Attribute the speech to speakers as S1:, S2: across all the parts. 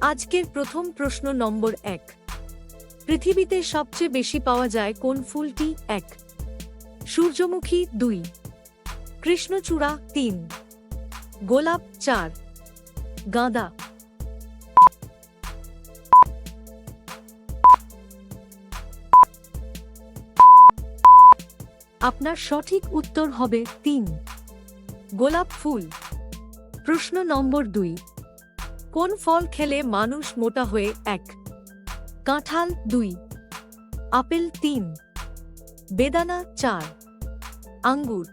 S1: আজকের প্রথম প্রশ্ন নম্বর 1। পৃথিবীতে সবচেয়ে বেশি পাওয়া যায় কোন ফুলটি? 1 সূর্যমুখী, 2 কৃষ্ণচূড়া, 3 গোলাপ, 4 গাঁদা। আপনার সঠিক উত্তর হবে 3 গোলাপ ফুল। প্রশ্ন নম্বর 2। কোন ফল খেলে মানুষ মোটা হয়ে? 1 কাঁঠাল, 2 আপেল, 3 বেদানা, 4 আঙ্গুর।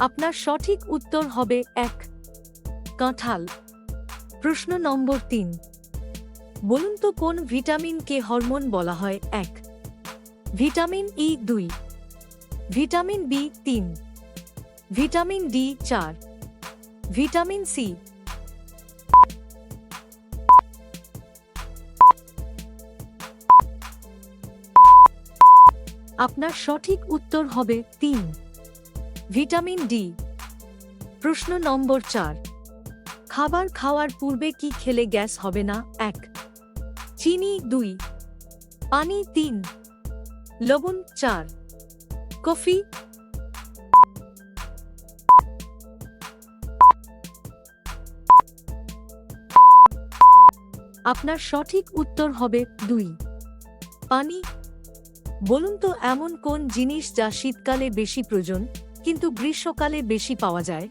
S1: আপনার সঠিক উত্তর হবে 1 কাঁঠাল। প্রশ্ন নম্বর 3। বলুন তো কোন ভিটামিনকে হরমোন বলা হয়? 1 vitamin E, 2 vitamin B, 3 vitamin D, 4 vitamin C. আপনার সঠিক উত্তর হবে 3 ভিটামিন ডি। প্রশ্ন নম্বর 4। খাবার খাওয়ার পূর্বে কি খেলে গ্যাস হবে না? 1 চিনি, 2 পানি, 3 লবণ, 4 কফি। আপনার সঠিক উত্তর হবে 2 পানি। বলুন তো এমন কোন জিনিস যা শীতকালে বেশি প্রয়োজন কিন্তু গ্রীষ্মকালে বেশি পাওয়া যায়?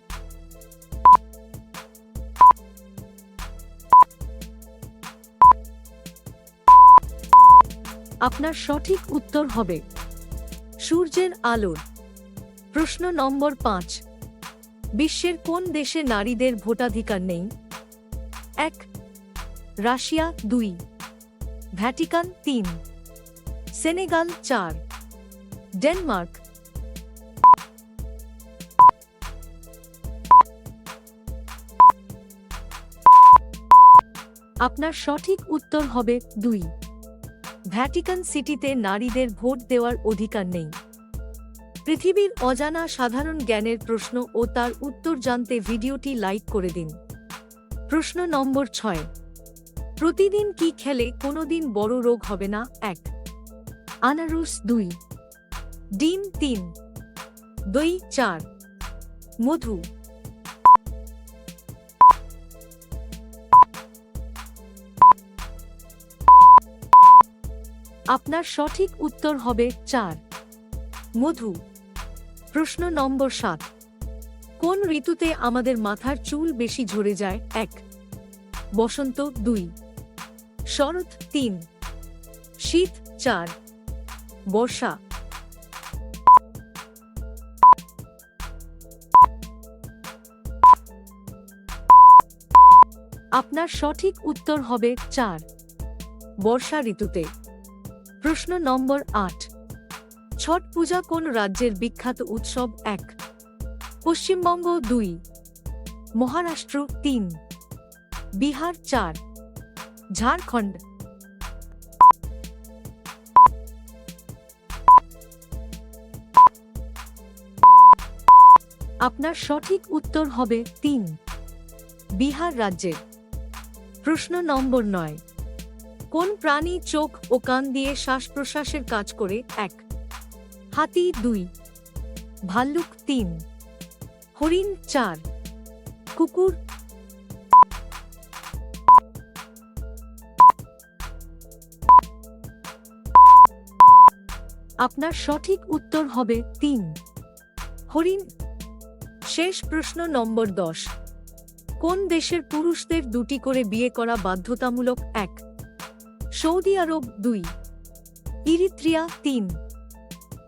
S1: আপনার সঠিক উত্তর হবে সূর্যের আলো। প্রশ্ন নম্বর 5। বিশ্বের কোন দেশে নারীদের ভোটাধিকার নেই? 1 রাশিয়া, 2 ভ্যাটিকান, 3 সেনেগাল, 4 ডেনমার্ক। আপনার সঠিক উত্তর হবে 2 ভ্যাটিকান সিটিতে নারীদের ভোট দেওয়ার অধিকার নেই। পৃথিবীর অজানা সাধারণ জ্ঞানের প্রশ্ন ও তার উত্তর জানতে ভিডিওটি লাইক করে দিন। প্রশ্ন নম্বর 6। প্রতিদিন কি খেলে কোনোদিন বড় রোগ হবে না? 1 আনারস, 2 ডিম, 3 দই, 4 মধু। আপনার সঠিক উত্তর হবে 4 মধু। প্রশ্ন নম্বর 7। কোন ঋতুতে আমাদের মাথার চুল বেশি ঝরে যায়? 1 বসন্ত, 2 শরৎ, 3 শীত, 4 বর্ষা। আপনার সঠিক উত্তর হবে 4 বর্ষা ঋতুতে। প্রশ্ন নম্বর 8। ছট পূজা কোন রাজ্যের বিখ্যাত উৎসব? 1 পশ্চিমবঙ্গ, 2 মহারাষ্ট্র, 3 বিহার, 4 ঝাড়খণ্ড। আপনার সঠিক উত্তর হবে 3 বিহার রাজ্যের। প্রশ্ন নম্বর 9। কোন প্রাণী চোখ ও কান দিয়ে শ্বাস প্রশ্বাসের কাজ করে? 1 হাতি, 2 ভাল্লুক, 3 হরিণ, 4 কুকুর। আপনার সঠিক উত্তর হবে 3 হরিণ। শেষ প্রশ্ন নম্বর 10। কোন দেশের পুরুষদের 2টি করে বিয়ে করা বাধ্যতামূলক? 1 সৌদি আরব, 2 ইরিত্রিয়া, 3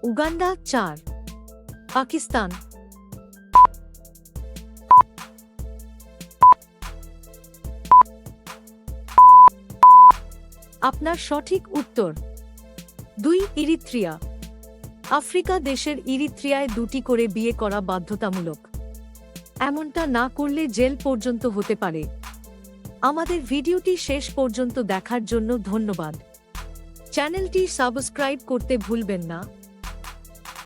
S1: উগান্ডা, 4 পাকিস্তান। আপনার সঠিক উত্তর 2 ইরিত্রিয়া। আফ্রিকা দেশের ইরিত্রিয়ায় 2টি করে বিয়ে করা বাধ্যতামূলক। এমনটা না করলে জেল পর্যন্ত হতে পারে। আমাদের ভিডিওটি শেষ পর্যন্ত দেখার জন্য ধন্যবাদ। চ্যানেলটি সাবস্ক্রাইব করতে ভুলবেন না।